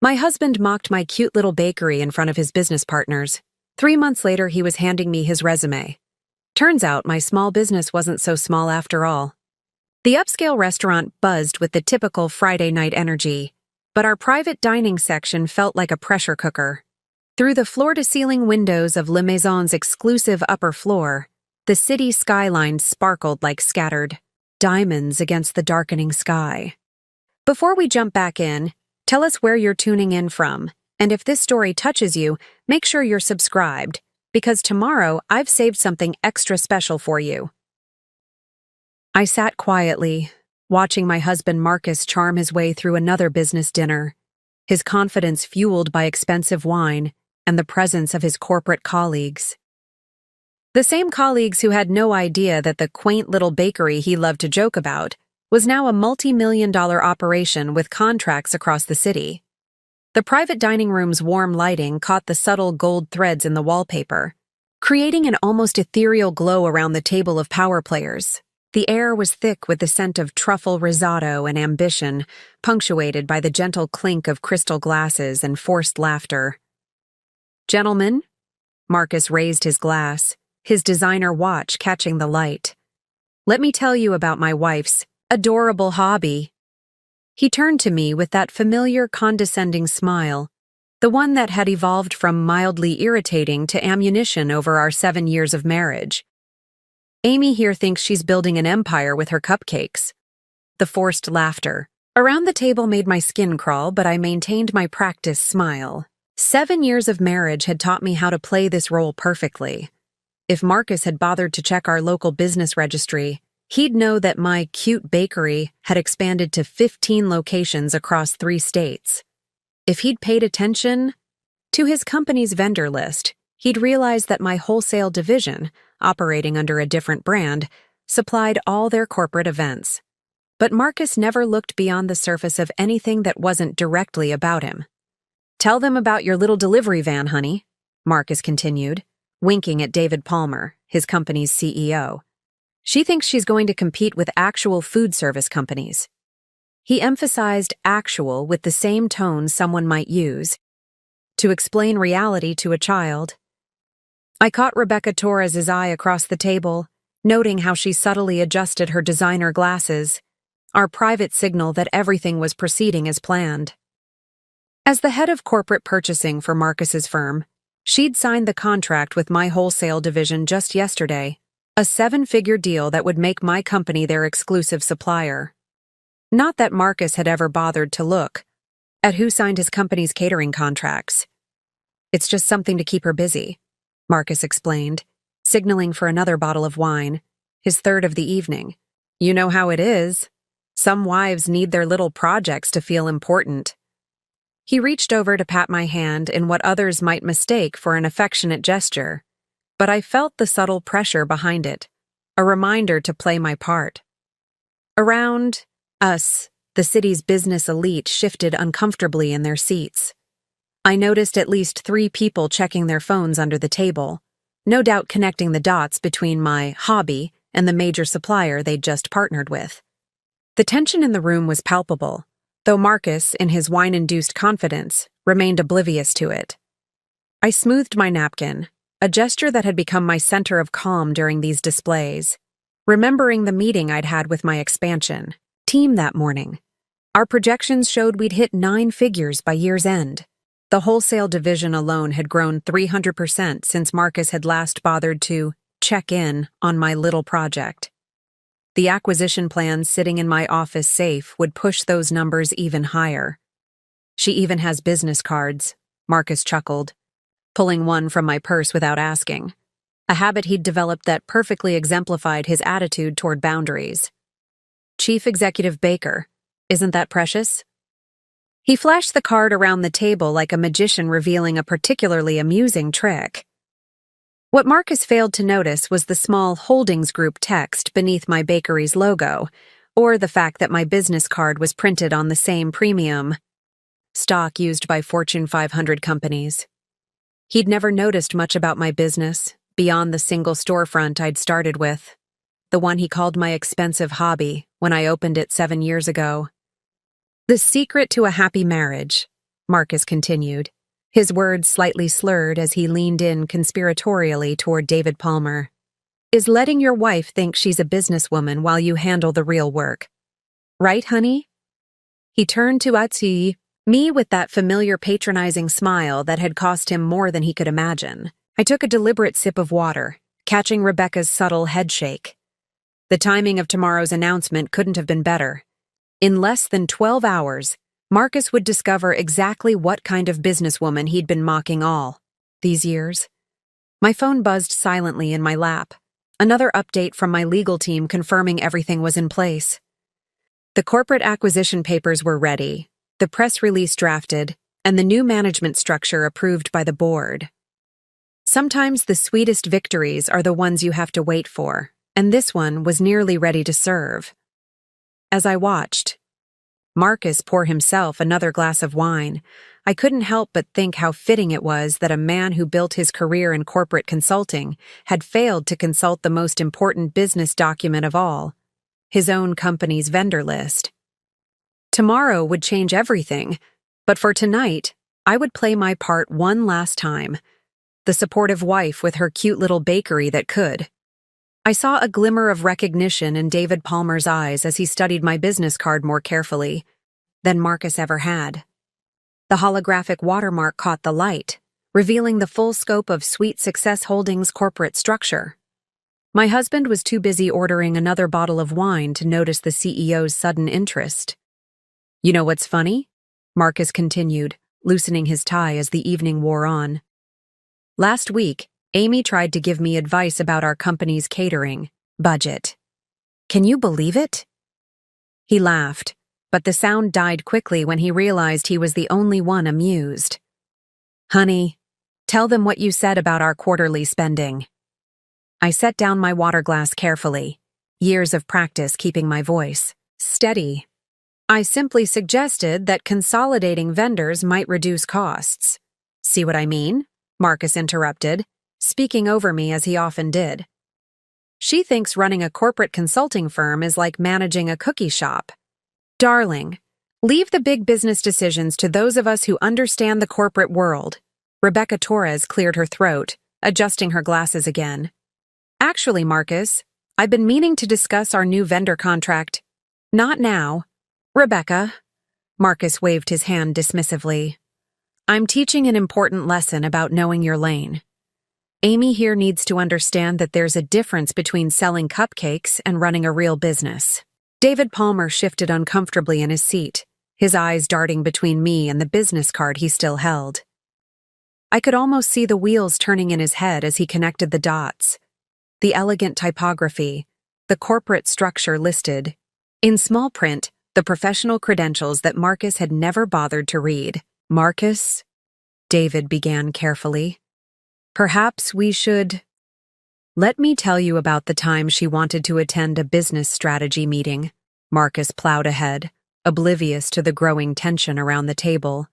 My husband mocked my cute little bakery in front of his business partners. 3 months later, he was handing me his resume. Turns out my small business wasn't so small after all. The upscale restaurant buzzed with the typical Friday night energy, but our private dining section felt like a pressure cooker. Through the floor-to-ceiling windows of Le Maison's exclusive upper floor, the city skyline sparkled like scattered diamonds against the darkening sky. Before we jump back in, tell us where you're tuning in from, and if this story touches you, make sure you're subscribed, because tomorrow I've saved something extra special for you. I sat quietly, watching my husband Marcus charm his way through another business dinner, his confidence fueled by expensive wine and the presence of his corporate colleagues. The same colleagues who had no idea that the quaint little bakery he loved to joke about was now a multi-million-dollar operation with contracts across the city. The private dining room's warm lighting caught the subtle gold threads in the wallpaper, creating an almost ethereal glow around the table of power players. The air was thick with the scent of truffle risotto and ambition, punctuated by the gentle clink of crystal glasses and forced laughter. "Gentlemen," Marcus raised his glass, his designer watch catching the light. "Let me tell you about my wife's adorable hobby." He turned to me with that familiar condescending smile, the one that had evolved from mildly irritating to ammunition over our 7 years of marriage. "Amy here thinks she's building an empire with her cupcakes." The forced laughter around the table made my skin crawl, but I maintained my practiced smile. 7 years of marriage had taught me how to play this role perfectly. If Marcus had bothered to check our local business registry, he'd know that my cute bakery had expanded to 15 locations across 3 states. If he'd paid attention to his company's vendor list, he'd realize that my wholesale division, operating under a different brand, supplied all their corporate events. But Marcus never looked beyond the surface of anything that wasn't directly about him. "Tell them about your little delivery van, honey," Marcus continued, winking at David Palmer, his company's CEO. "She thinks she's going to compete with actual food service companies." He emphasized actual with the same tone someone might use to explain reality to a child. I caught Rebecca Torres's eye across the table, noting how she subtly adjusted her designer glasses, our private signal that everything was proceeding as planned. As the head of corporate purchasing for Marcus's firm, she'd signed the contract with my wholesale division just yesterday, a 7-figure deal that would make my company their exclusive supplier. Not that Marcus had ever bothered to look at who signed his company's catering contracts. "It's just something to keep her busy," Marcus explained, signaling for another bottle of wine, his third of the evening. "You know how it is. Some wives need their little projects to feel important." He reached over to pat my hand in what others might mistake for an affectionate gesture, but I felt the subtle pressure behind it, a reminder to play my part. Around us, the city's business elite shifted uncomfortably in their seats. I noticed at least 3 people checking their phones under the table, no doubt connecting the dots between my hobby and the major supplier they'd just partnered with. The tension in the room was palpable, though Marcus, in his wine-induced confidence, remained oblivious to it. I smoothed my napkin, a gesture that had become my center of calm during these displays, remembering the meeting I'd had with my expansion team that morning. Our projections showed we'd hit 9 figures by year's end. The wholesale division alone had grown 300% since Marcus had last bothered to check in on my little project. The acquisition plans sitting in my office safe would push those numbers even higher. "She even has business cards," Marcus chuckled, pulling one from my purse without asking, a habit he'd developed that perfectly exemplified his attitude toward boundaries. "Chief Executive Baker, isn't that precious?" He flashed the card around the table like a magician revealing a particularly amusing trick. What Marcus failed to notice was the small Holdings Group text beneath my bakery's logo, or the fact that my business card was printed on the same premium stock used by Fortune 500 companies. He'd never noticed much about my business, beyond the single storefront I'd started with, the one he called my expensive hobby when I opened it 7 years ago. The secret to a happy marriage: Marcus continued, his words slightly slurred as he leaned in conspiratorially toward David Palmer, is letting your wife think she's a businesswoman while you handle the real work. Right, honey? He turned to Atsi, me with that familiar patronizing smile that had cost him more than he could imagine. I took a deliberate sip of water, catching Rebecca's subtle headshake. The timing of tomorrow's announcement couldn't have been better. In less than 12 hours, Marcus would discover exactly what kind of businesswoman he'd been mocking all these years. My phone buzzed silently in my lap. Another update from my legal team confirming everything was in place. The corporate acquisition papers were ready, the press release drafted, and the new management structure approved by the board. Sometimes the sweetest victories are the ones you have to wait for, and this one was nearly ready to serve. As I watched Marcus pour himself another glass of wine, I couldn't help but think how fitting it was that a man who built his career in corporate consulting had failed to consult the most important business document of all, his own company's vendor list. Tomorrow would change everything, but for tonight, I would play my part one last time, the supportive wife with her cute little bakery that could. I saw a glimmer of recognition in David Palmer's eyes as he studied my business card more carefully than Marcus ever had. The holographic watermark caught the light, revealing the full scope of Sweet Success Holdings' corporate structure. My husband was too busy ordering another bottle of wine to notice the CEO's sudden interest. You know what's funny? Marcus continued, loosening his tie as the evening wore on. Last week, Amy tried to give me advice about our company's catering budget. Can you believe it? He laughed, but the sound died quickly when he realized he was the only one amused. Honey, tell them what you said about our quarterly spending. I set down my water glass carefully, years of practice keeping my voice steady. I simply suggested that consolidating vendors might reduce costs. See what I mean? Marcus interrupted, speaking over me as he often did. She thinks running a corporate consulting firm is like managing a cookie shop. Darling, leave the big business decisions to those of us who understand the corporate world. Rebecca Torres cleared her throat, adjusting her glasses again. Actually, Marcus, I've been meaning to discuss our new vendor contract. Not now. Rebecca. Marcus waved his hand dismissively. I'm teaching an important lesson about knowing your lane. Amy here needs to understand that there's a difference between selling cupcakes and running a real business. David Palmer shifted uncomfortably in his seat, his eyes darting between me and the business card he still held. I could almost see the wheels turning in his head as he connected the dots. The elegant typography, the corporate structure listed. In small print, the professional credentials that Marcus had never bothered to read. Marcus, David began carefully. Perhaps we should... Let me tell you about the time she wanted to attend a business strategy meeting. Marcus plowed ahead, oblivious to the growing tension around the table.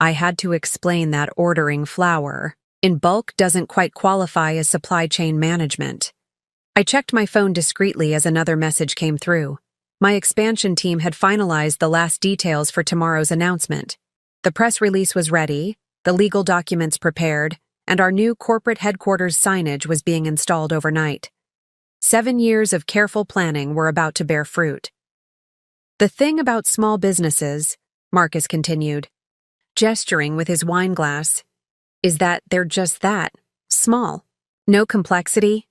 I had to explain that ordering flour in bulk doesn't quite qualify as supply chain management. I checked my phone discreetly as another message came through. My expansion team had finalized the last details for tomorrow's announcement. The press release was ready, the legal documents prepared, and our new corporate headquarters signage was being installed overnight. 7 years of careful planning were about to bear fruit. The thing about small businesses, Marcus continued, gesturing with his wine glass, is that they're just that, small. No complexity,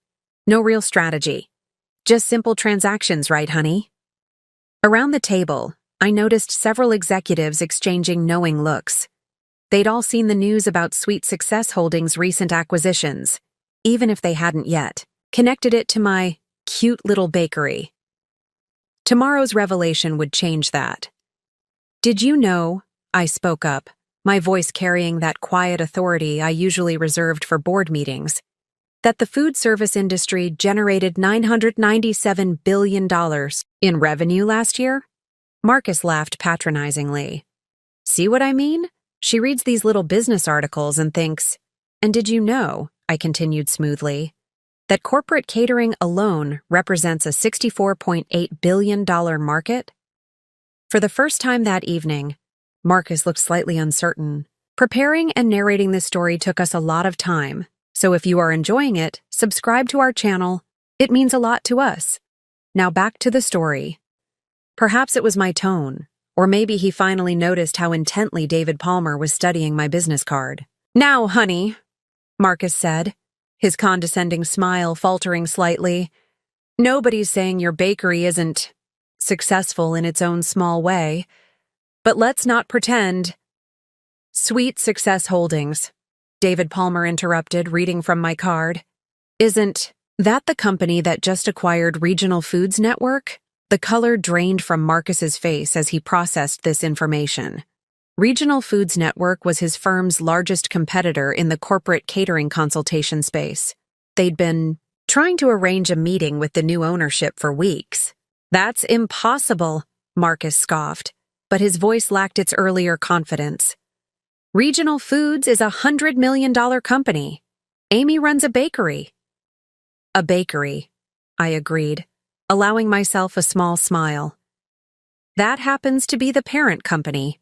no real strategy. Just simple transactions, right, honey? Around the table, I noticed several executives exchanging knowing looks. They'd all seen the news about Sweet Success Holdings' recent acquisitions, even if they hadn't yet, connected it to my cute little bakery. Tomorrow's revelation would change that. Did you know, I spoke up, my voice carrying that quiet authority I usually reserved for board meetings, that the food service industry generated $997 billion in revenue last year? Marcus laughed patronizingly. See what I mean? She reads these little business articles and thinks, and did you know, I continued smoothly, that corporate catering alone represents a $64.8 billion market? For the first time that evening, Marcus looked slightly uncertain. Preparing and narrating this story took us a lot of time, so if you are enjoying it, subscribe to our channel. It means a lot to us. Now back to the story. Perhaps it was my tone, or maybe he finally noticed how intently David Palmer was studying my business card. "Now, honey," Marcus said, his condescending smile faltering slightly. "Nobody's saying your bakery isn't successful in its own small way, but let's not pretend." "Sweet Success Holdings," David Palmer interrupted, reading from my card. "Isn't that the company that just acquired Regional Foods Network?" The color drained from Marcus's face as he processed this information. Regional Foods Network was his firm's largest competitor in the corporate catering consultation space. They'd been trying to arrange a meeting with the new ownership for weeks. "That's impossible," Marcus scoffed, but his voice lacked its earlier confidence. "Regional Foods is a $100 million company. Amy runs a bakery." "A bakery," I agreed, allowing myself a small smile. "That happens to be the parent company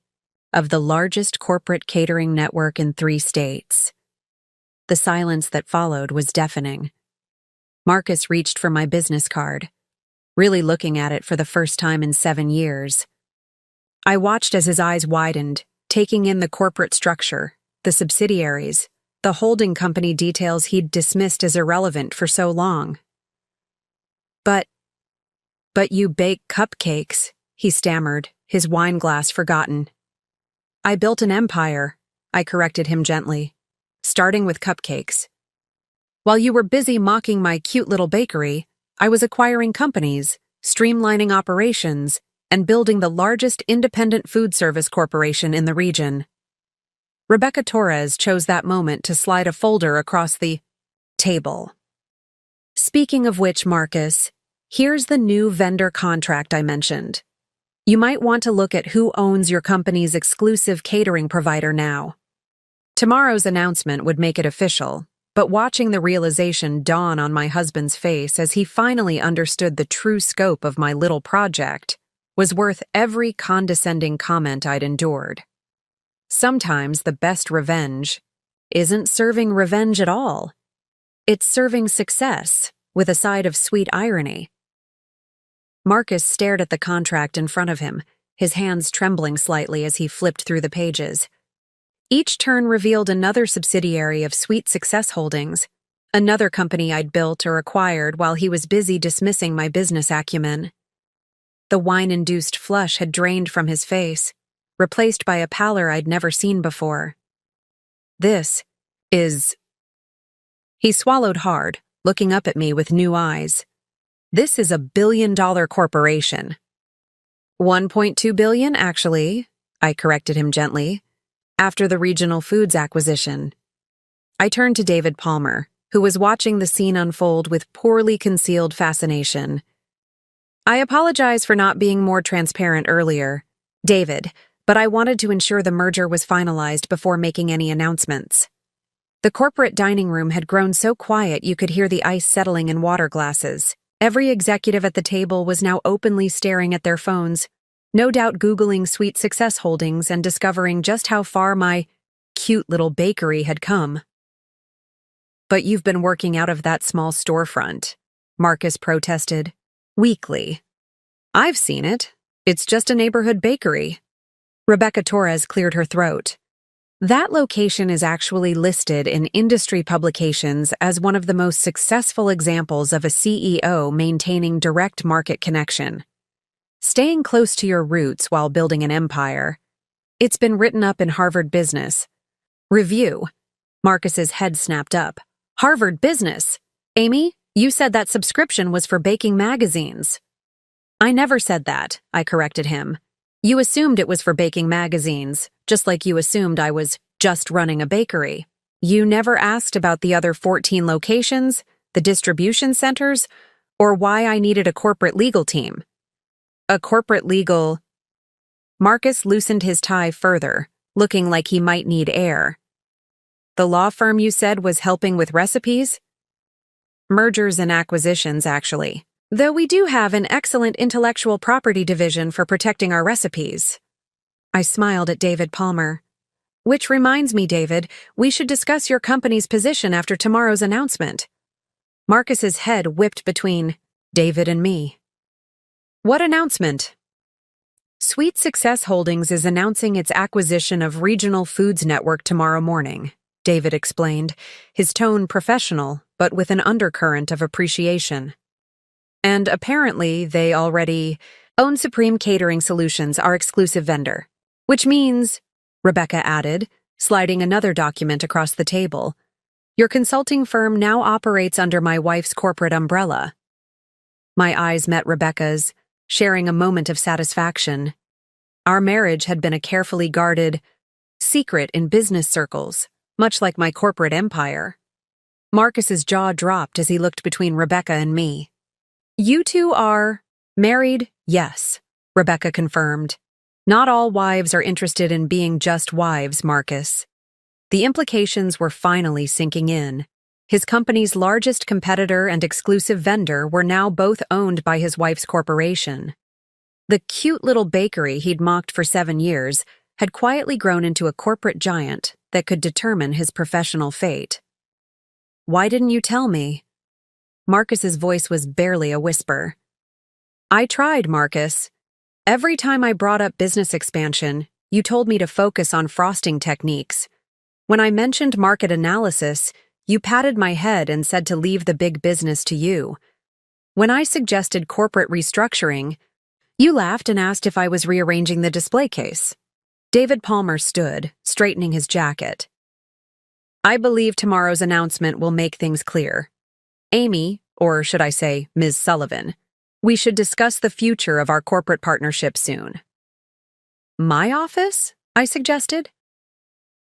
of the largest corporate catering network in 3 states. The silence that followed was deafening. Marcus reached for my business card, really looking at it for the first time in 7 years. I watched as his eyes widened, taking in the corporate structure, the subsidiaries, the holding company details he'd dismissed as irrelevant for so long. But you bake cupcakes," he stammered, his wine glass forgotten. "I built an empire," I corrected him gently, "starting with cupcakes. While you were busy mocking my cute little bakery, I was acquiring companies, streamlining operations, and building the largest independent food service corporation in the region." Rebecca Torres chose that moment to slide a folder across the table. "Speaking of which, Marcus, here's the new vendor contract I mentioned. You might want to look at who owns your company's exclusive catering provider now." Tomorrow's announcement would make it official, but watching the realization dawn on my husband's face as he finally understood the true scope of my little project was worth every condescending comment I'd endured. Sometimes the best revenge isn't serving revenge at all. It's serving success with a side of sweet irony. Marcus stared at the contract in front of him, his hands trembling slightly as he flipped through the pages. Each turn revealed another subsidiary of Sweet Success Holdings, another company I'd built or acquired while he was busy dismissing my business acumen. The wine-induced flush had drained from his face, replaced by a pallor I'd never seen before. "This is..." He swallowed hard, looking up at me with new eyes. "This is a billion-dollar corporation." $1.2 billion, actually, I corrected him gently, after the Regional Foods acquisition. I turned to David Palmer, who was watching the scene unfold with poorly concealed fascination. "I apologize for not being more transparent earlier, David, but I wanted to ensure the merger was finalized before making any announcements." The corporate dining room had grown so quiet you could hear the ice settling in water glasses. Every executive at the table was now openly staring at their phones, no doubt Googling Sweet Success Holdings and discovering just how far my cute little bakery had come. "But you've been working out of that small storefront," Marcus protested, weakly. "I've seen it. It's just a neighborhood bakery." Rebecca Torres cleared her throat. "That location is actually listed in industry publications as one of the most successful examples of a CEO maintaining direct market connection. Staying close to your roots while building an empire. It's been written up in Harvard Business Review." Marcus's head snapped up. "Harvard Business? Amy, you said that subscription was for baking magazines." "I never said that," I corrected him. "You assumed it was for baking magazines, just like you assumed I was just running a bakery. You never asked about the other 14 locations, the distribution centers, or why I needed a corporate legal team." "A corporate legal..." Marcus loosened his tie further, looking like he might need air. "The law firm you said was helping with recipes?" "Mergers and acquisitions, actually. Though we do have an excellent intellectual property division for protecting our recipes." I smiled at David Palmer. Which reminds me, David, we should discuss your company's position after tomorrow's announcement. Marcus's head whipped between David and me. What announcement? Sweet Success Holdings is announcing its acquisition of Regional Foods Network tomorrow morning, David explained, his tone professional, but with an undercurrent of appreciation. And apparently they already own Supreme Catering Solutions, our exclusive vendor. Which means, Rebecca added, sliding another document across the table, your consulting firm now operates under my wife's corporate umbrella. My eyes met Rebecca's, sharing a moment of satisfaction. Our marriage had been a carefully guarded secret in business circles, much like my corporate empire. Marcus's jaw dropped as he looked between Rebecca and me. You two are married? Yes, Rebecca confirmed. Not all wives are interested in being just wives, Marcus. The implications were finally sinking in. His company's largest competitor and exclusive vendor were now both owned by his wife's corporation. The cute little bakery he'd mocked for 7 years had quietly grown into a corporate giant that could determine his professional fate. Why didn't you tell me? Marcus's voice was barely a whisper. I tried, Marcus. Every time I brought up business expansion, you told me to focus on frosting techniques. When I mentioned market analysis, you patted my head and said to leave the big business to you. When I suggested corporate restructuring, you laughed and asked if I was rearranging the display case. David Palmer stood, straightening his jacket. I believe tomorrow's announcement will make things clear. Amy, or should I say Ms. Sullivan, we should discuss the future of our corporate partnership soon. My office? I suggested.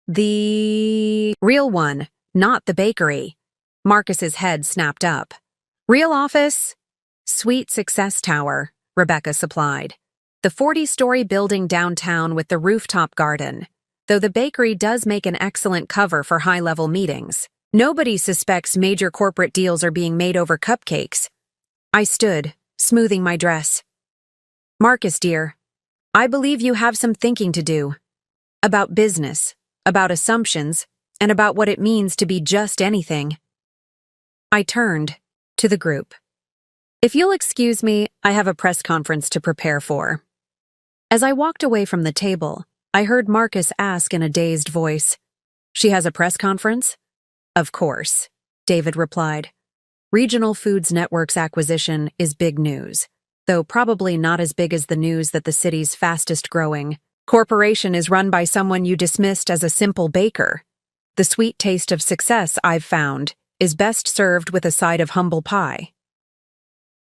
The real one, not the bakery. Marcus's head snapped up. Real office? Sweet Success Tower, Rebecca supplied. The 40-story building downtown with the rooftop garden. Though the bakery does make an excellent cover for high-level meetings, nobody suspects major corporate deals are being made over cupcakes. I stood, smoothing my dress. Marcus, dear, I believe you have some thinking to do. About business, about assumptions, and about what it means to be just anything. I turned to the group. If you'll excuse me, I have a press conference to prepare for. As I walked away from the table, I heard Marcus ask in a dazed voice, She has a press conference? Of course, David replied. Regional Foods Network's acquisition is big news, though probably not as big as the news that the city's fastest-growing corporation is run by someone you dismissed as a simple baker. The sweet taste of success, I've found, is best served with a side of humble pie.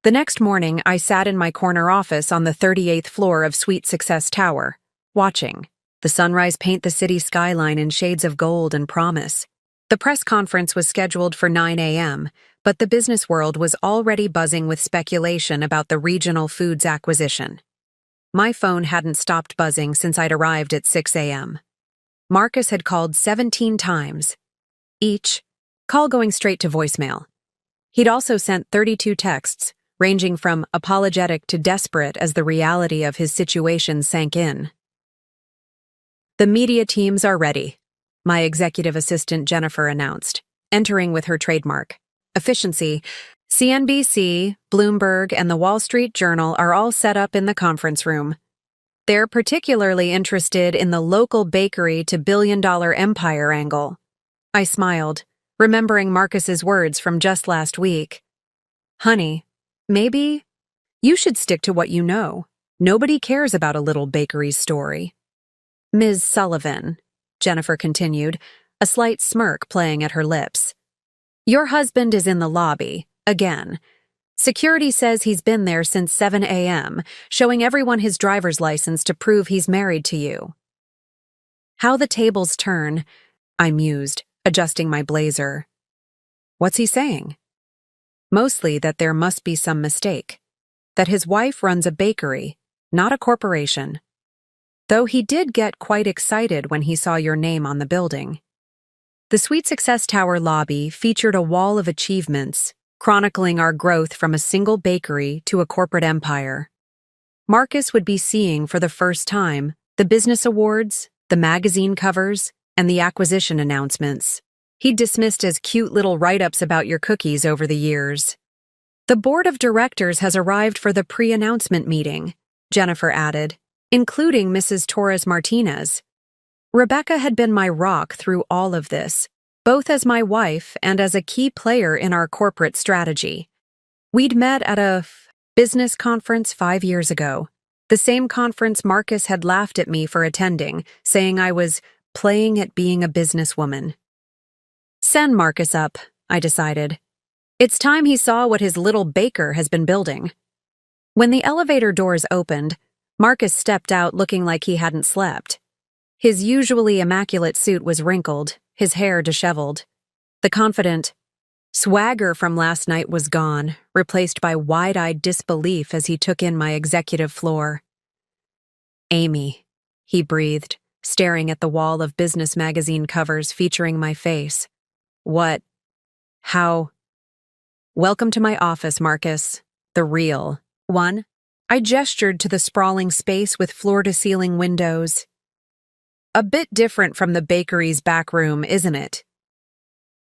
The next morning, I sat in my corner office on the 38th floor of Sweet Success Tower, watching the sunrise paint the city skyline in shades of gold and promise. The press conference was scheduled for 9 a.m., but the business world was already buzzing with speculation about the Regional Foods acquisition. My phone hadn't stopped buzzing since I'd arrived at 6 a.m. Marcus had called 17 times, each call going straight to voicemail. He'd also sent 32 texts, ranging from apologetic to desperate as the reality of his situation sank in. The media teams are ready, my executive assistant Jennifer announced, entering with her trademark. Efficiency. CNBC, Bloomberg, and the Wall Street Journal are all set up in the conference room. They're particularly interested in the local bakery to billion-dollar empire angle. I smiled, remembering Marcus's words from just last week. Honey, maybe you should stick to what you know. Nobody cares about a little bakery story. Ms. Sullivan, Jennifer continued, a slight smirk playing at her lips. Your husband is in the lobby, again. Security says he's been there since 7 a.m., showing everyone his driver's license to prove he's married to you. How the tables turn, I mused, adjusting my blazer. What's he saying? Mostly that there must be some mistake. That his wife runs a bakery, not a corporation. Though he did get quite excited when he saw your name on the building. The Sweet Success Tower lobby featured a wall of achievements, chronicling our growth from a single bakery to a corporate empire. Marcus would be seeing for the first time The business awards, the magazine covers, and the acquisition announcements. He'd dismissed as cute little write-ups about your cookies over the years. The board of directors has arrived for the pre-announcement meeting, Jennifer added, including Mrs. Torres Martinez. Rebecca had been my rock through all of this, both as my wife and as a key player in our corporate strategy. We'd met at a business conference 5 years ago, the same conference Marcus had laughed at me for attending, saying I was playing at being a businesswoman. Send Marcus up, I decided. It's time he saw what his little baker has been building. When the elevator doors opened, Marcus stepped out looking like he hadn't slept. His usually immaculate suit was wrinkled, his hair disheveled. The confident swagger from last night was gone, replaced by wide-eyed disbelief as he took in my executive floor. Amy, he breathed, staring at the wall of business magazine covers featuring my face. What? How? Welcome to my office, Marcus. The real one. I gestured to the sprawling space with floor-to-ceiling windows. A bit different from the bakery's back room, isn't it?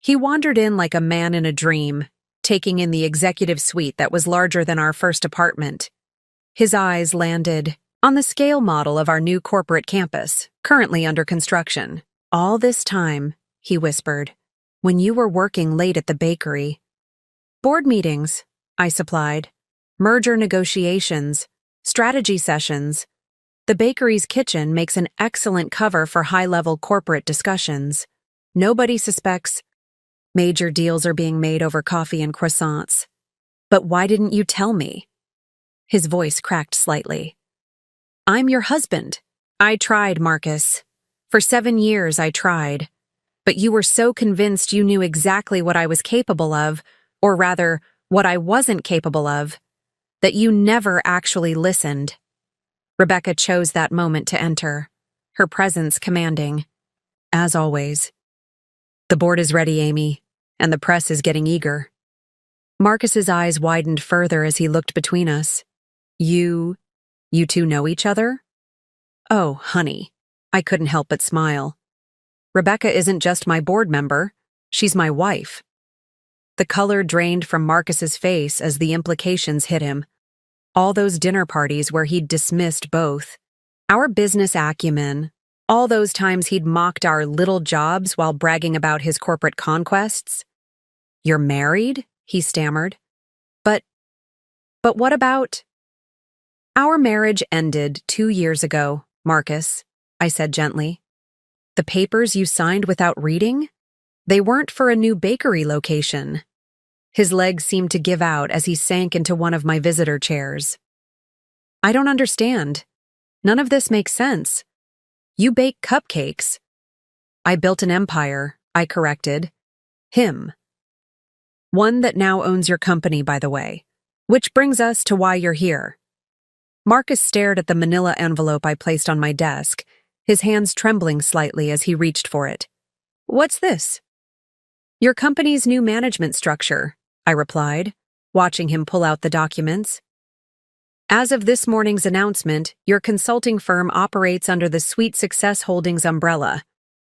He wandered in like a man in a dream, taking in the executive suite that was larger than our first apartment. His eyes landed on the scale model of our new corporate campus, currently under construction. All this time, he whispered, when you were working late at the bakery. Board meetings, I supplied. Merger negotiations, strategy sessions. The bakery's kitchen makes an excellent cover for high-level corporate discussions. Nobody suspects major deals are being made over coffee and croissants. But why didn't you tell me? His voice cracked slightly. I'm your husband. I tried, Marcus. For 7 years I tried. But you were so convinced you knew exactly what I was capable of, or rather, what I wasn't capable of, that you never actually listened. Rebecca chose that moment to enter, her presence commanding. As always. The board is ready, Amy, and the press is getting eager. Marcus's eyes widened further as he looked between us. You two know each other? Oh, honey. I couldn't help but smile. Rebecca isn't just my board member, she's my wife. The color drained from Marcus's face as the implications hit him. All those dinner parties where he'd dismissed both. Our business acumen. All those times he'd mocked our little jobs while bragging about his corporate conquests. You're married? He stammered. But what about? Our marriage ended 2 years ago, Marcus, I said gently. The papers you signed without reading? They weren't for a new bakery location. His legs seemed to give out as he sank into one of my visitor chairs. I don't understand. None of this makes sense. You bake cupcakes. I built an empire, I corrected. Him. One that now owns your company, by the way. Which brings us to why you're here. Marcus stared at the manila envelope I placed on my desk, his hands trembling slightly as he reached for it. What's this? Your company's new management structure, I replied, watching him pull out the documents. As of this morning's announcement, your consulting firm operates under the Sweet Success Holdings umbrella,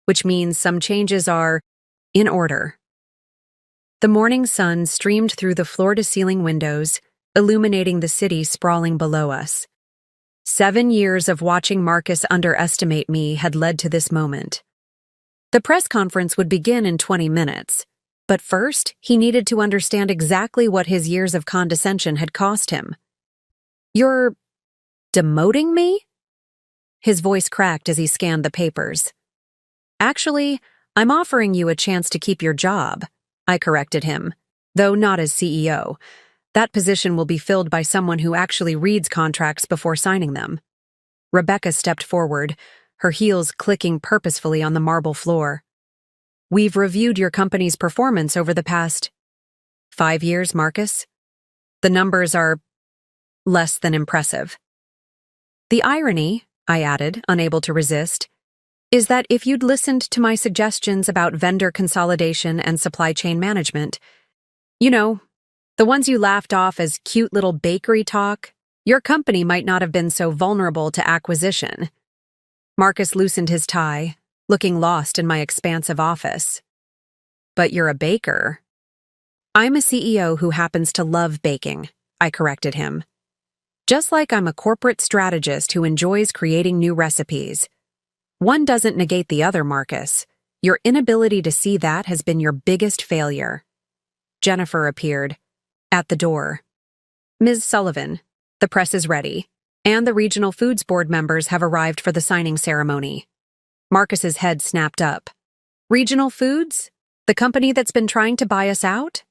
which means some changes are in order. The morning sun streamed through the floor-to-ceiling windows, illuminating the city sprawling below us. 7 years of watching Marcus underestimate me had led to this moment. The press conference would begin in 20 minutes, but first he needed to understand exactly what his years of condescension had cost him. You're demoting me? His voice cracked as he scanned the papers. Actually, I'm offering you a chance to keep your job, I corrected him, though not as CEO. That position will be filled by someone who actually reads contracts before signing them. Rebecca stepped forward, her heels clicking purposefully on the marble floor. We've reviewed your company's performance over the past 5 years, Marcus. The numbers are less than impressive. The irony, I added, unable to resist, is that if you'd listened to my suggestions about vendor consolidation and supply chain management, you know, the ones you laughed off as cute little bakery talk, your company might not have been so vulnerable to acquisition. Marcus loosened his tie, looking lost in my expansive office. But you're a baker. I'm a CEO who happens to love baking, I corrected him. Just like I'm a corporate strategist who enjoys creating new recipes. One doesn't negate the other, Marcus. Your inability to see that has been your biggest failure. Jennifer appeared. At the door. Ms. Sullivan, the press is ready, and the Regional Foods Board members have arrived for the signing ceremony. Marcus's head snapped up. Regional Foods? The company that's been trying to buy us out?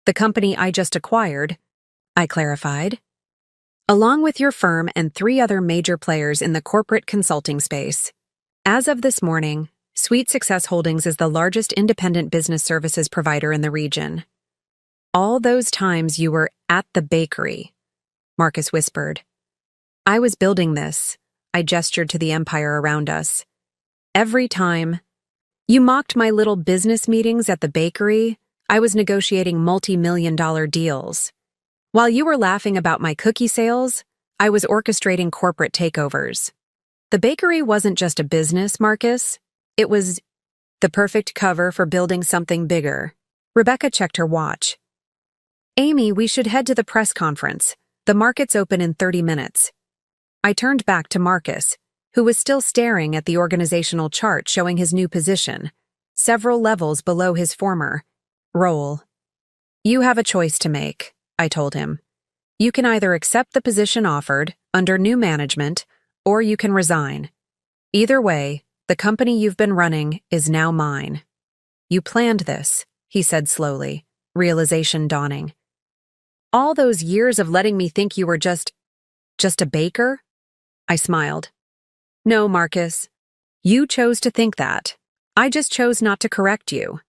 The company I just acquired, I clarified. Along with your firm and 3 other major players in the corporate consulting space. As of this morning, Sweet Success Holdings is the largest independent business services provider in the region. All those times you were at the bakery, Marcus whispered. I was building this, I gestured to the empire around us. Every time you mocked my little business meetings at the bakery, I was negotiating multi-million-dollar deals. While you were laughing about my cookie sales, I was orchestrating corporate takeovers. The bakery wasn't just a business, Marcus. It was the perfect cover for building something bigger. Rebecca checked her watch. Amy, we should head to the press conference. The market's open in 30 minutes. I turned back to Marcus, who was still staring at the organizational chart showing his new position, several levels below his former role. You have a choice to make, I told him. You can either accept the position offered under new management, or you can resign. Either way, the company you've been running is now mine. You planned this, he said slowly, realization dawning. All those years of letting me think you were just a baker? I smiled. No, Marcus. You chose to think that. I just chose not to correct you.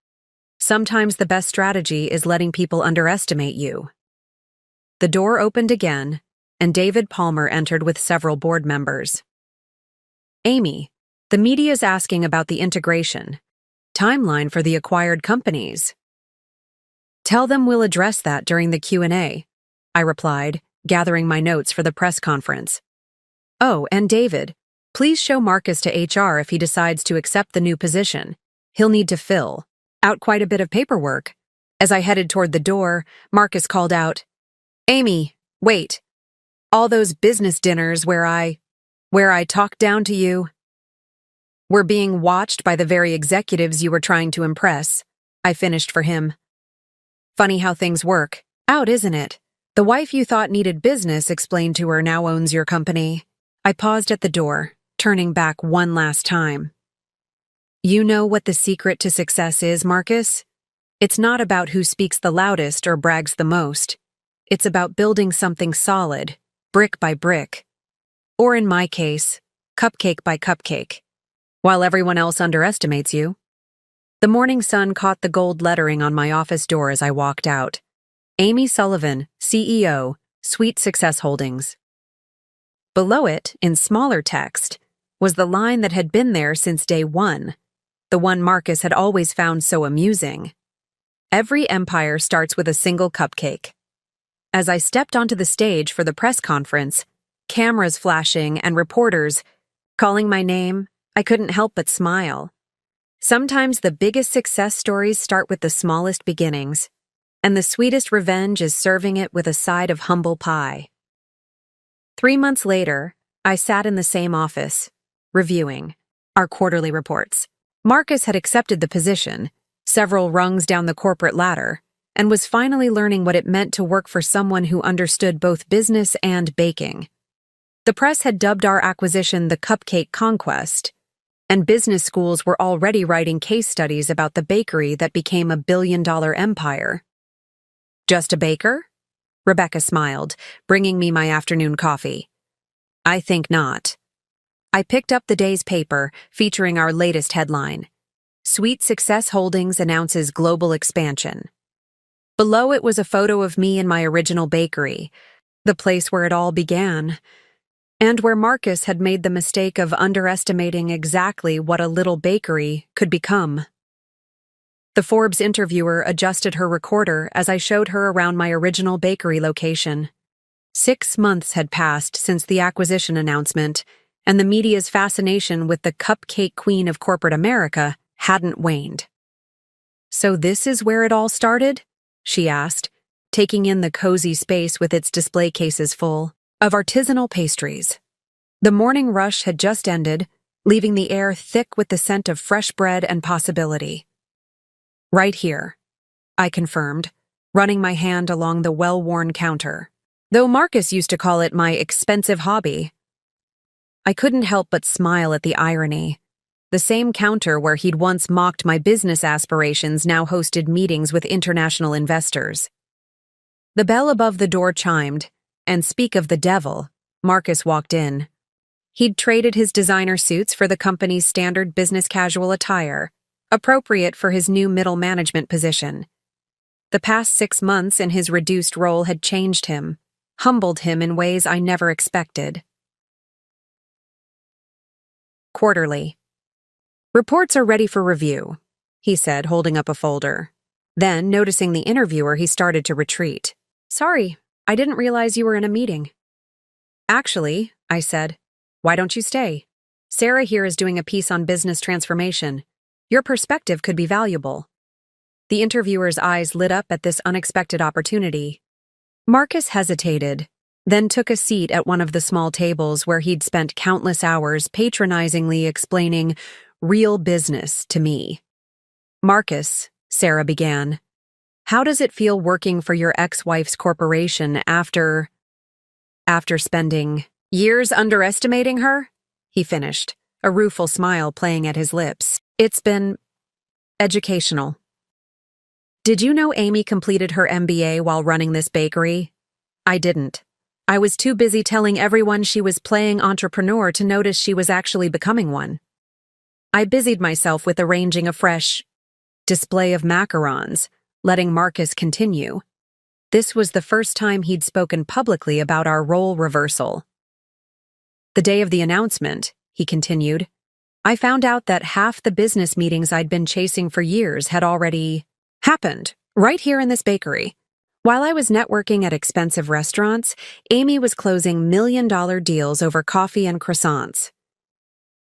Sometimes the best strategy is letting people underestimate you. The door opened again, and David Palmer entered with several board members. Amy, the media's asking about the integration. Timeline for the acquired companies. Tell them we'll address that during the Q&A, I replied, gathering my notes for the press conference. Oh, and David, please show Marcus to HR if he decides to accept the new position. He'll need to fill out quite a bit of paperwork. As I headed toward the door, Marcus called out, Amy, wait. All those business dinners where I talked down to you were being watched by the very executives you were trying to impress. I finished for him. Funny how things work out, isn't it? The wife you thought needed business explained to her now owns your company. I paused at the door, turning back one last time. You know what the secret to success is, Marcus? It's not about who speaks the loudest or brags the most. It's about building something solid, brick by brick. Or in my case, cupcake by cupcake, while everyone else underestimates you. The morning sun caught the gold lettering on my office door as I walked out. Amy Sullivan, CEO, Sweet Success Holdings. Below it, in smaller text, was the line that had been there since day one, the one Marcus had always found so amusing. Every empire starts with a single cupcake. As I stepped onto the stage for the press conference, cameras flashing and reporters calling my name, I couldn't help but smile. Sometimes the biggest success stories start with the smallest beginnings, and the sweetest revenge is serving it with a side of humble pie. 3 months later, I sat in the same office, reviewing our quarterly reports. Marcus had accepted the position, several rungs down the corporate ladder, and was finally learning what it meant to work for someone who understood both business and baking. The press had dubbed our acquisition the Cupcake Conquest, and business schools were already writing case studies about the bakery that became a billion-dollar empire. Just a baker? Rebecca smiled, bringing me my afternoon coffee. I think not. I picked up the day's paper, featuring our latest headline. Sweet Success Holdings announces global expansion. Below it was a photo of me in my original bakery, the place where it all began, and where Marcus had made the mistake of underestimating exactly what a little bakery could become. The Forbes interviewer adjusted her recorder as I showed her around my original bakery location. 6 months had passed since the acquisition announcement, and the media's fascination with the cupcake queen of corporate America hadn't waned. "So this is where it all started?" she asked, taking in the cozy space with its display cases full of artisanal pastries. The morning rush had just ended, leaving the air thick with the scent of fresh bread and possibility. "Right here," I confirmed, running my hand along the well-worn counter. Though Marcus used to call it my expensive hobby. I couldn't help but smile at the irony. The same counter where he'd once mocked my business aspirations now hosted meetings with international investors. The bell above the door chimed, and speak of the devil, Marcus walked in. He'd traded his designer suits for the company's standard business casual attire, appropriate for his new middle management position. The past 6 months in his reduced role had changed him, humbled him in ways I never expected. Quarterly. "Reports are ready for review," he said, holding up a folder. Then, noticing the interviewer, he started to retreat. "Sorry, I didn't realize you were in a meeting." "Actually," I said, "why don't you stay? Sarah here is doing a piece on business transformation. Your perspective could be valuable." The interviewer's eyes lit up at this unexpected opportunity. Marcus hesitated, then took a seat at one of the small tables where he'd spent countless hours patronizingly explaining real business to me. "Marcus," Sarah began, "how does it feel working for your ex-wife's corporation after spending years underestimating her?" he finished, a rueful smile playing at his lips. "It's been educational." "Did you know Amy completed her MBA while running this bakery?" "I didn't. I was too busy telling everyone she was playing entrepreneur to notice she was actually becoming one. I busied myself with arranging a fresh display of macarons, letting Marcus continue. This was the first time he'd spoken publicly about our role reversal. "The day of the announcement," he continued, "I found out that half the business meetings I'd been chasing for years had already happened, right here in this bakery. While I was networking at expensive restaurants, Amy was closing million-dollar deals over coffee and croissants."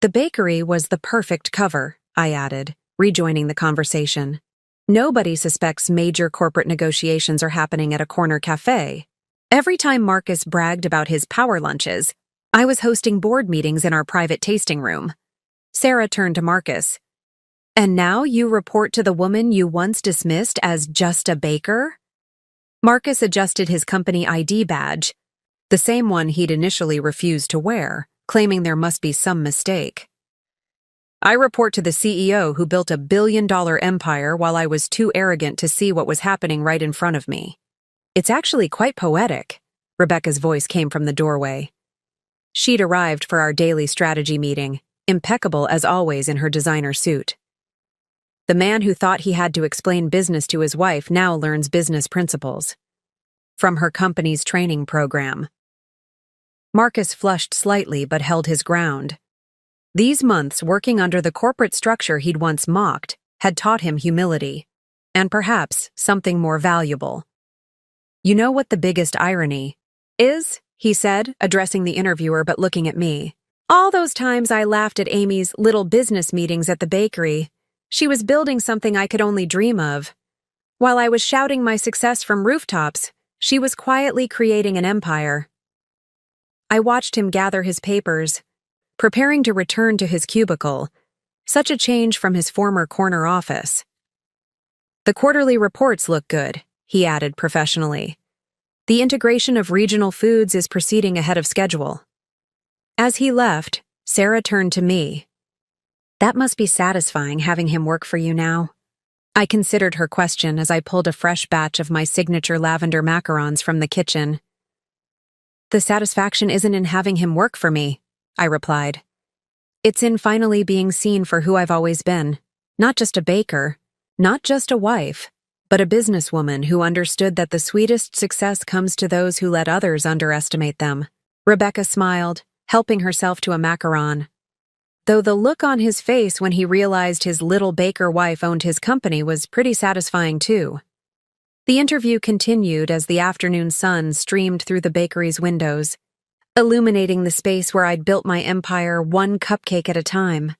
"The bakery was the perfect cover," I added, rejoining the conversation. "Nobody suspects major corporate negotiations are happening at a corner cafe." Every time Marcus bragged about his power lunches, I was hosting board meetings in our private tasting room. Sarah turned to Marcus. "And now you report to the woman you once dismissed as just a baker?" Marcus adjusted his company ID badge, the same one he'd initially refused to wear, claiming there must be some mistake. "I report to the CEO who built a billion-dollar empire while I was too arrogant to see what was happening right in front of me." "It's actually quite poetic," Rebecca's voice came from the doorway. She'd arrived for our daily strategy meeting, impeccable as always in her designer suit. The man who thought he had to explain business to his wife now learns business principles from her company's training program. Marcus flushed slightly but held his ground. These months working under the corporate structure he'd once mocked had taught him humility, and perhaps something more valuable. "You know what the biggest irony is?" he said, addressing the interviewer but looking at me. "All those times I laughed at Amy's little business meetings at the bakery. She was building something I could only dream of. While I was shouting my success from rooftops, she was quietly creating an empire." I watched him gather his papers, preparing to return to his cubicle, such a change from his former corner office. "The quarterly reports look good," he added professionally. "The integration of regional foods is proceeding ahead of schedule." As he left, Sarah turned to me. "That must be satisfying having him work for you now." I considered her question as I pulled a fresh batch of my signature lavender macarons from the kitchen. "The satisfaction isn't in having him work for me," I replied. "It's in finally being seen for who I've always been. Not just a baker, not just a wife, but a businesswoman who understood that the sweetest success comes to those who let others underestimate them." Rebecca smiled, helping herself to a macaron. Though the look on his face when he realized his little baker wife owned his company was pretty satisfying too. The interview continued as the afternoon sun streamed through the bakery's windows. illuminating the space where I'd built my empire one cupcake at a time.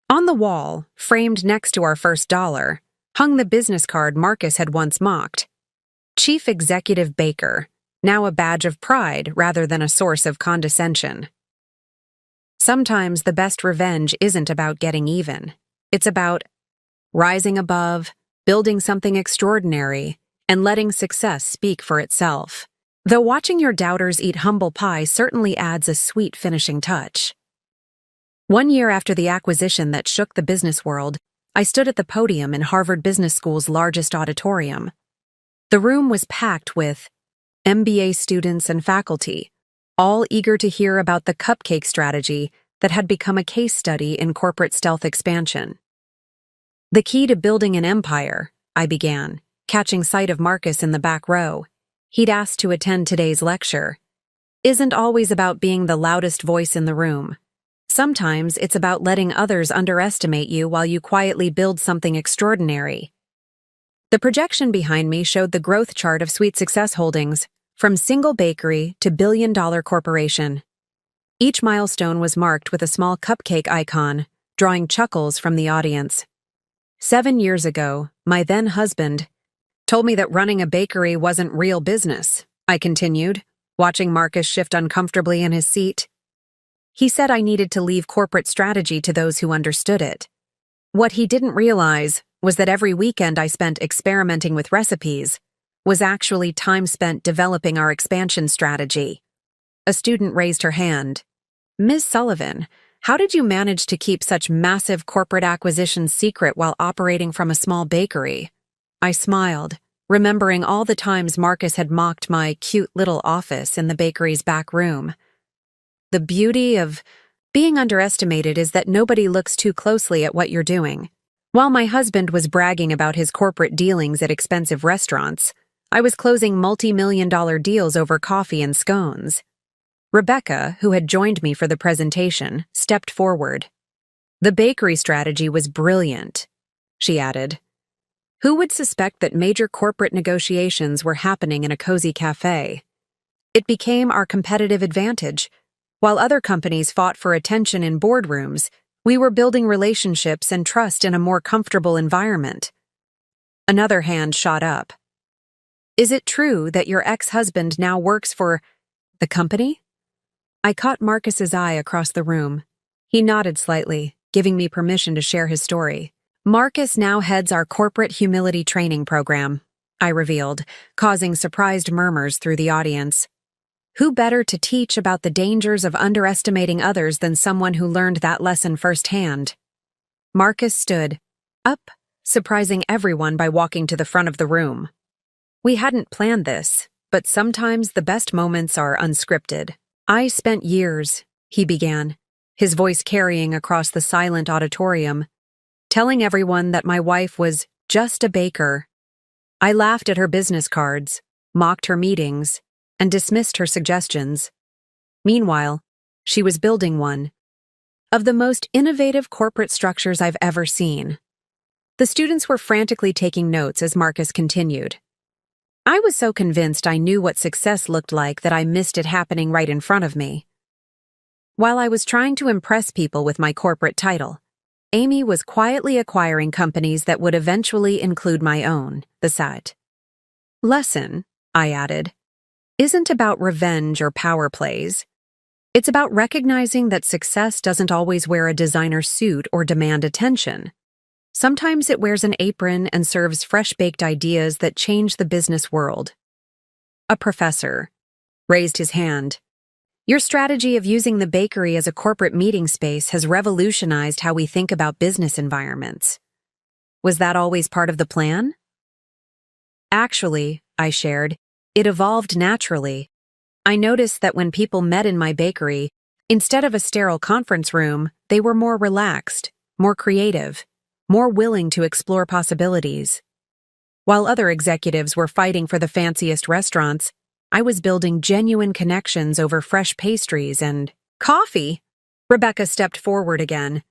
On the wall, framed next to our first dollar, hung the business card Marcus had once mocked. Chief Executive Baker, now a badge of pride rather than a source of condescension. Sometimes the best revenge isn't about getting even. It's about rising above, building something extraordinary, and letting success speak for itself. Though watching your doubters eat humble pie certainly adds a sweet finishing touch. 1 year after the acquisition that shook the business world, I stood at the podium in Harvard Business School's largest auditorium. The room was packed with MBA students and faculty, all eager to hear about the cupcake strategy that had become a case study in corporate stealth expansion. The key to building an empire, I began, catching sight of Marcus in the back row. He'd asked to attend today's lecture. Isn't always about being the loudest voice in the room. Sometimes it's about letting others underestimate you while you quietly build something extraordinary. The projection behind me showed the growth chart of Sweet Success Holdings, from single bakery to billion-dollar corporation. Each milestone was marked with a small cupcake icon, drawing chuckles from the audience. 7 years ago, my then-husband told me that running a bakery wasn't real business, I continued, watching Marcus shift uncomfortably in his seat. He said I needed to leave corporate strategy to those who understood it. What he didn't realize was that every weekend I spent experimenting with recipes was actually time spent developing our expansion strategy. A student raised her hand. Ms. Sullivan, how did you manage to keep such massive corporate acquisitions secret while operating from a small bakery? I smiled, remembering all the times Marcus had mocked my cute little office in the bakery's back room. The beauty of being underestimated is that nobody looks too closely at what you're doing. While my husband was bragging about his corporate dealings at expensive restaurants, I was closing multi-million-dollar deals over coffee and scones. Rebecca, who had joined me for the presentation, stepped forward. The bakery strategy was brilliant, she added. Who would suspect that major corporate negotiations were happening in a cozy cafe? It became our competitive advantage. While other companies fought for attention in boardrooms, we were building relationships and trust in a more comfortable environment. Another hand shot up. Is it true that your ex-husband now works for the company? I caught Marcus's eye across the room. He nodded slightly, giving me permission to share his story. Marcus now heads our corporate humility training program, I revealed, causing surprised murmurs through the audience. Who better to teach about the dangers of underestimating others than someone who learned that lesson firsthand? Marcus stood up, surprising everyone by walking to the front of the room. We hadn't planned this, but sometimes the best moments are unscripted. I spent years, he began, his voice carrying across the silent auditorium, telling everyone that my wife was just a baker. I laughed at her business cards, mocked her meetings, and dismissed her suggestions. Meanwhile, she was building one of the most innovative corporate structures I've ever seen. The students were frantically taking notes as Marcus continued. I was so convinced I knew what success looked like that I missed it happening right in front of me. While I was trying to impress people with my corporate title, Amy was quietly acquiring companies that would eventually include my own, the SAT. Lesson, I added, isn't about revenge or power plays. It's about recognizing that success doesn't always wear a designer suit or demand attention. Sometimes it wears an apron and serves fresh-baked ideas that change the business world. A professor raised his hand. Your strategy of using the bakery as a corporate meeting space has revolutionized how we think about business environments. Was that always part of the plan? Actually, I shared, it evolved naturally. I noticed that when people met in my bakery, instead of a sterile conference room, they were more relaxed, more creative, more willing to explore possibilities. While other executives were fighting for the fanciest restaurants, I was building genuine connections over fresh pastries and coffee. Rebecca stepped forward again.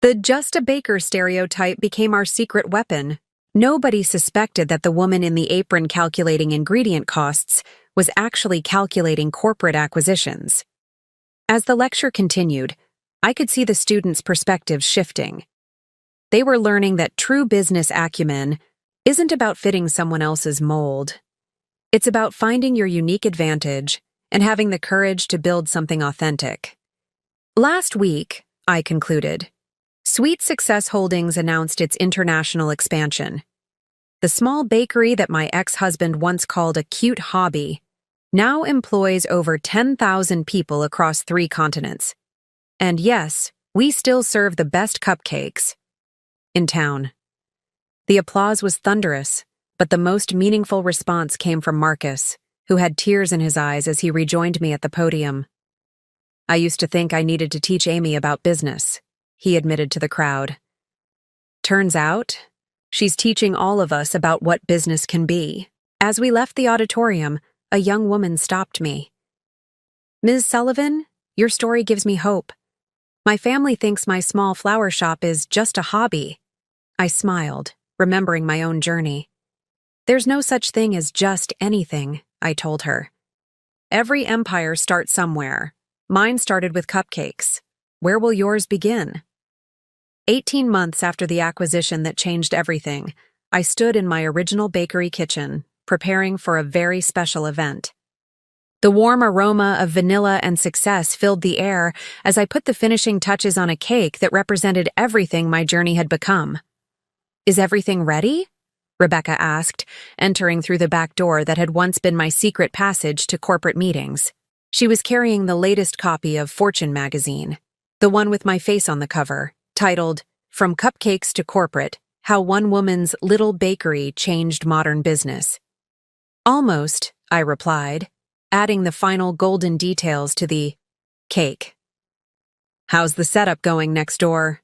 The just a baker stereotype became our secret weapon. Nobody suspected that the woman in the apron calculating ingredient costs was actually calculating corporate acquisitions. As the lecture continued, I could see the students' perspectives shifting. They were learning that true business acumen isn't about fitting someone else's mold. It's about finding your unique advantage and having the courage to build something authentic. Last week, I concluded, Sweet Success Holdings announced its international expansion. The small bakery that my ex-husband once called a cute hobby now employs over 10,000 people across 3 continents. And yes, we still serve the best cupcakes in town. The applause was thunderous, but the most meaningful response came from Marcus, who had tears in his eyes as he rejoined me at the podium. I used to think I needed to teach Amy about business, he admitted to the crowd. Turns out, she's teaching all of us about what business can be. As we left the auditorium, a young woman stopped me. Ms. Sullivan, your story gives me hope. My family thinks my small flower shop is just a hobby. I smiled, remembering my own journey. There's no such thing as just anything, I told her. Every empire starts somewhere. Mine started with cupcakes. Where will yours begin? 18 months after the acquisition that changed everything, I stood in my original bakery kitchen, preparing for a very special event. The warm aroma of vanilla and success filled the air as I put the finishing touches on a cake that represented everything my journey had become. Is everything ready? Rebecca asked, entering through the back door that had once been my secret passage to corporate meetings. She was carrying the latest copy of Fortune magazine, the one with my face on the cover, titled, From Cupcakes to Corporate, How One Woman's Little Bakery Changed Modern Business. Almost, I replied, adding the final golden details to the cake. How's the setup going next door?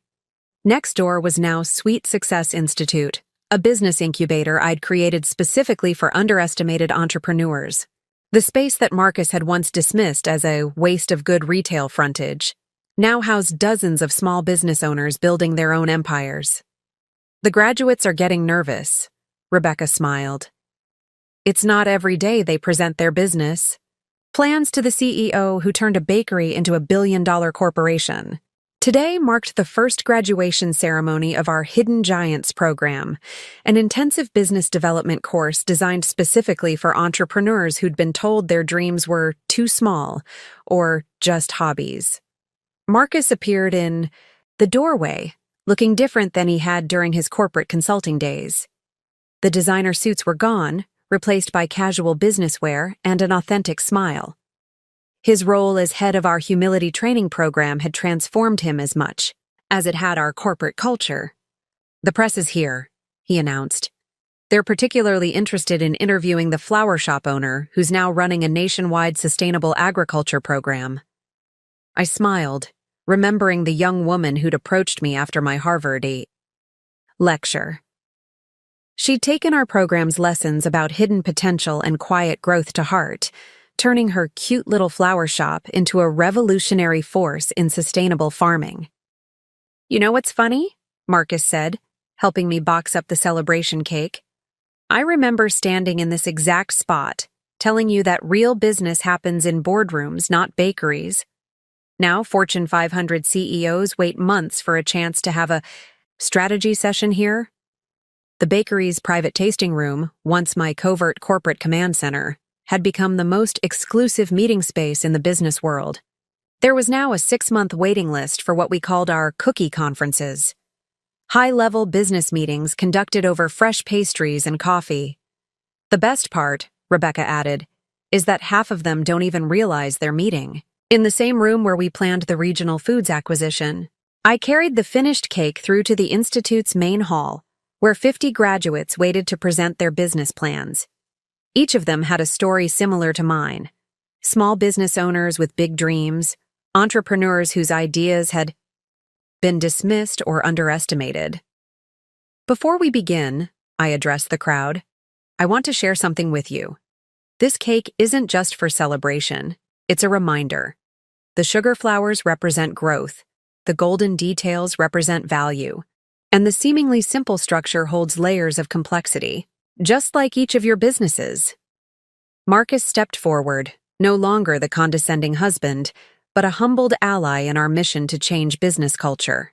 Next door was now Sweet Success Institute, a business incubator I'd created specifically for underestimated entrepreneurs. The space that Marcus had once dismissed as a waste of good retail frontage now housed dozens of small business owners building their own empires. The graduates are getting nervous, Rebecca smiled. It's not every day they present their business. Plans to the CEO who turned a bakery into a billion-dollar corporation. Today marked the first graduation ceremony of our Hidden Giants program, an intensive business development course designed specifically for entrepreneurs who'd been told their dreams were too small or just hobbies. Marcus appeared in the doorway, looking different than he had during his corporate consulting days. The designer suits were gone, replaced by casual business wear and an authentic smile. His role as head of our humility training program had transformed him as much as it had our corporate culture. The press is here, he announced. They're particularly interested in interviewing the flower shop owner who's now running a nationwide sustainable agriculture program. I smiled, remembering the young woman who'd approached me after my Harvard lecture. She'd taken our program's lessons about hidden potential and quiet growth to heart, turning her cute little flower shop into a revolutionary force in sustainable farming. You know what's funny? Marcus said, helping me box up the celebration cake. I remember standing in this exact spot, telling you that real business happens in boardrooms, not bakeries. Now Fortune 500 CEOs wait months for a chance to have a strategy session here. The bakery's private tasting room, once my covert corporate command center, had become the most exclusive meeting space in the business world. There was now a 6-month waiting list for what we called our cookie conferences. High-level business meetings conducted over fresh pastries and coffee. The best part, Rebecca added, is that half of them don't even realize they're meeting. In the same room where we planned the regional foods acquisition, I carried the finished cake through to the Institute's main hall, where 50 graduates waited to present their business plans. Each of them had a story similar to mine. Small business owners with big dreams, entrepreneurs whose ideas had been dismissed or underestimated. Before we begin, I addressed the crowd, I want to share something with you. This cake isn't just for celebration, it's a reminder. The sugar flowers represent growth, the golden details represent value, and the seemingly simple structure holds layers of complexity, just like each of your businesses. Marcus stepped forward, no longer the condescending husband, but a humbled ally in our mission to change business culture.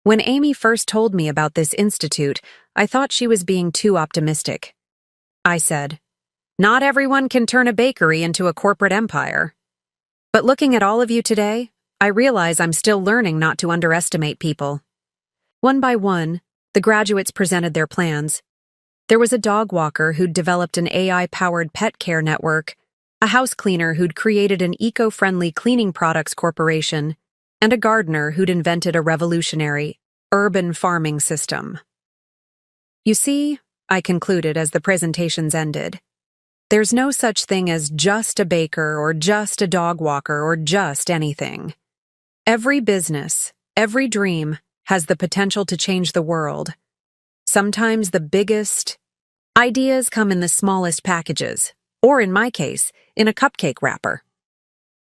When Amy first told me about this institute, I thought she was being too optimistic. I said, "Not everyone can turn a bakery into a corporate empire." But looking at all of you today, I realize I'm still learning not to underestimate people. One by one, the graduates presented their plans. There was a dog walker who'd developed an AI-powered pet care network, a house cleaner who'd created an eco-friendly cleaning products corporation, and a gardener who'd invented a revolutionary urban farming system. You see, I concluded as the presentations ended, there's no such thing as just a baker or just a dog walker or just anything. Every business, every dream has the potential to change the world. Sometimes the biggest ideas come in the smallest packages, or in my case, in a cupcake wrapper.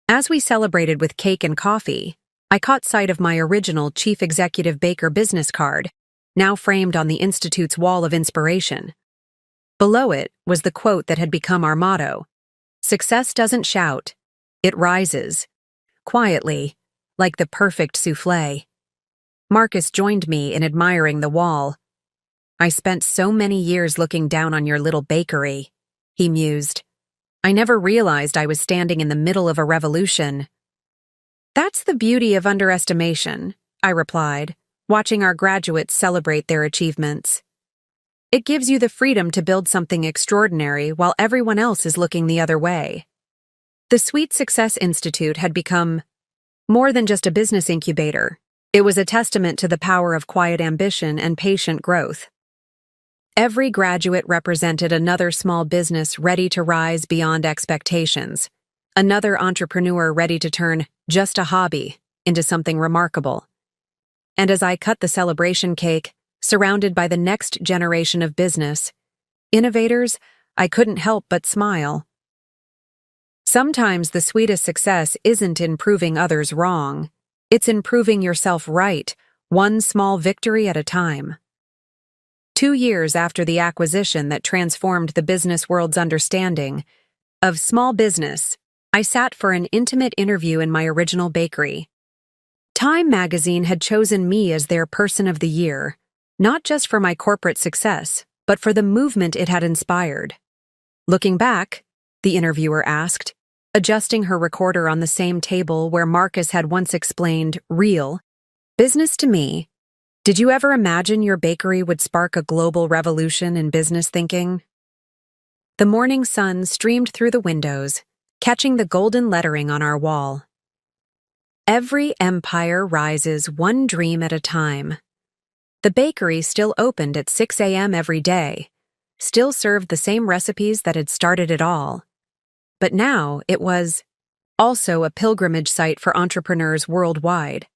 As we celebrated with cake and coffee, I caught sight of my original Chief Executive Baker business card, now framed on the Institute's wall of inspiration. Below it was the quote that had become our motto: "Success doesn't shout, it rises, quietly, like the perfect soufflé." Marcus joined me in admiring the wall. "I spent so many years looking down on your little bakery," he mused. "I never realized I was standing in the middle of a revolution." "That's the beauty of underestimation," I replied, watching our graduates celebrate their achievements. "It gives you the freedom to build something extraordinary while everyone else is looking the other way." The Sweet Success Institute had become more than just a business incubator. It was a testament to the power of quiet ambition and patient growth. Every graduate represented another small business ready to rise beyond expectations, another entrepreneur ready to turn just a hobby into something remarkable. And as I cut the celebration cake, surrounded by the next generation of business innovators, I couldn't help but smile. Sometimes the sweetest success isn't in proving others wrong. It's in proving yourself right, one small victory at a time. 2 years after the acquisition that transformed the business world's understanding of small business, I sat for an intimate interview in my original bakery. Time magazine had chosen me as their Person of the Year, not just for my corporate success, but for the movement it had inspired. "Looking back," the interviewer asked, adjusting her recorder on the same table where Marcus had once explained real business to me, "did you ever imagine your bakery would spark a global revolution in business thinking?" The morning sun streamed through the windows, catching the golden lettering on our wall. "Every empire rises one dream at a time." The bakery still opened at 6 a.m. every day, still served the same recipes that had started it all. But now it was also a pilgrimage site for entrepreneurs worldwide.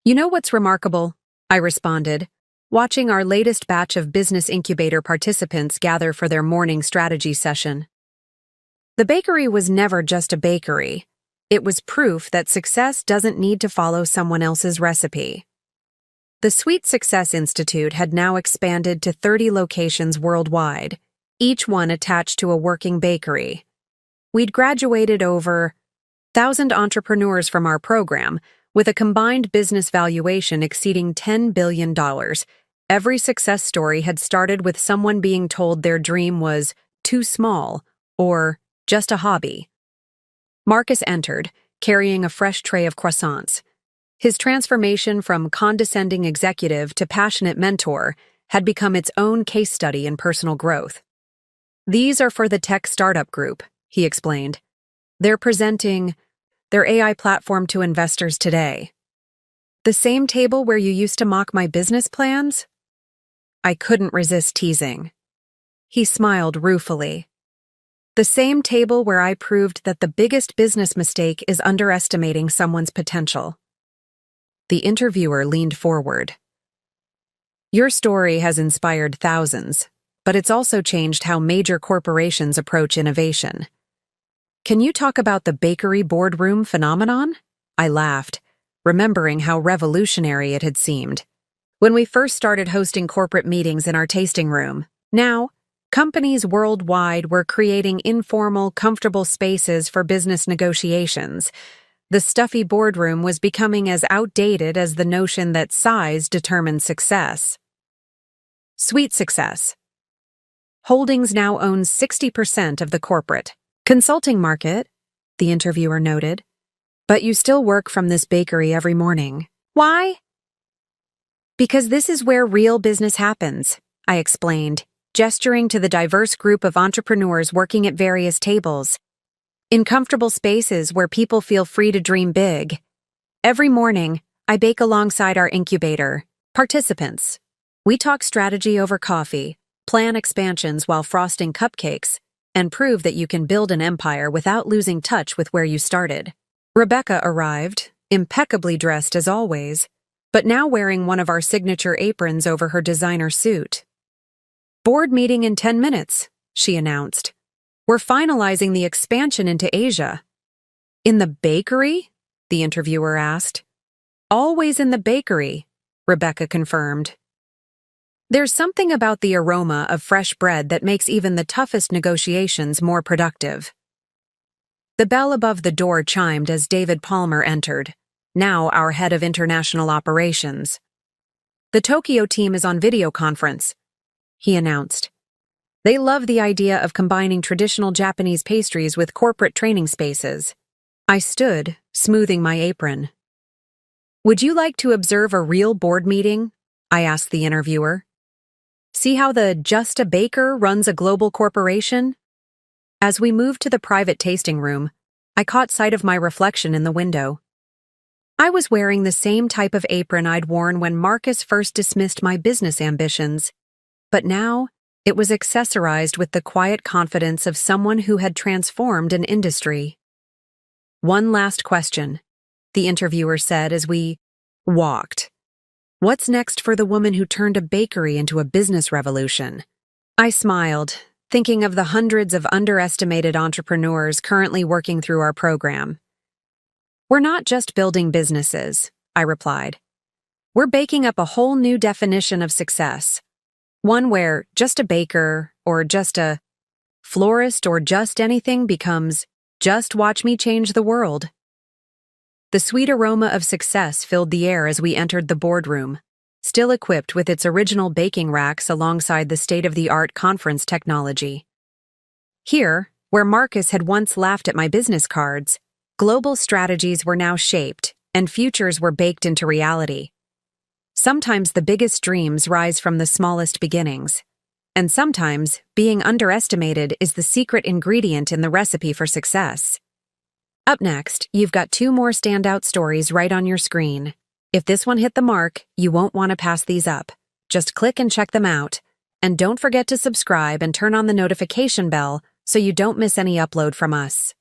"You know what's remarkable?" I responded, watching our latest batch of Business Incubator participants gather for their morning strategy session. The bakery was never just a bakery. It was proof that success doesn't need to follow someone else's recipe. The Sweet Success Institute had now expanded to 30 locations worldwide, each one attached to a working bakery. We'd graduated over 1,000 entrepreneurs from our program, with a combined business valuation exceeding $10 billion. Every success story had started with someone being told their dream was too small or just a hobby. Marcus entered, carrying a fresh tray of croissants. His transformation from condescending executive to passionate mentor had become its own case study in personal growth. "These are for the tech startup group," he explained. "They're presenting their AI platform to investors today." "The same table where you used to mock my business plans?" I couldn't resist teasing. He smiled ruefully. "The same table where I proved that the biggest business mistake is underestimating someone's potential." The interviewer leaned forward. "Your story has inspired thousands, but it's also changed how major corporations approach innovation. Can you talk about the bakery boardroom phenomenon?" I laughed, remembering how revolutionary it had seemed when we first started hosting corporate meetings in our tasting room. Now, Companies worldwide were creating informal, comfortable spaces for business negotiations. The stuffy boardroom was becoming as outdated as the notion that size determined success. Sweet success. Holdings now owns 60% of the corporate consulting market, the interviewer noted. But you still work from this bakery every morning. Why? Because this is where real business happens, I explained, gesturing to the diverse group of entrepreneurs working at various tables. In comfortable spaces where people feel free to dream big. Every morning, I bake alongside our incubator participants. We talk strategy over coffee, plan expansions while frosting cupcakes, and prove that you can build an empire without losing touch with where you started. Rebecca arrived, impeccably dressed as always, but now wearing one of our signature aprons over her designer suit. Board meeting in 10 minutes, she announced. We're finalizing the expansion into Asia. In the bakery? The interviewer asked. Always in the bakery, Rebecca confirmed. There's something about the aroma of fresh bread that makes even the toughest negotiations more productive. The bell above the door chimed as David Palmer entered, now our head of international operations. The Tokyo team is on video conference, he announced. They love the idea of combining traditional Japanese pastries with corporate training spaces. I stood, smoothing my apron. Would you like to observe a real board meeting? I asked the interviewer. See how the Just a Baker runs a global corporation? As we moved to the private tasting room, I caught sight of my reflection in the window. I was wearing the same type of apron I'd worn when Marcus first dismissed my business ambitions, but now it was accessorized with the quiet confidence of someone who had transformed an industry. One last question, the interviewer said as we walked. What's next for the woman who turned a bakery into a business revolution? I smiled, thinking of the hundreds of underestimated entrepreneurs currently working through our program. We're not just building businesses, I replied. We're baking up a whole new definition of success. One where just a baker, or just a florist, or just anything becomes just watch me change the world. The sweet aroma of success filled the air as we entered the boardroom, still equipped with its original baking racks alongside the state-of-the-art conference technology. Here, where Marcus had once laughed at my business cards, global strategies were now shaped, and futures were baked into reality. Sometimes the biggest dreams rise from the smallest beginnings, and sometimes being underestimated is the secret ingredient in the recipe for success. Up next, you've got 2 more standout stories right on your screen. If this one hit the mark, you won't want to pass these up. Just click and check them out. And don't forget to subscribe and turn on the notification bell so you don't miss any upload from us.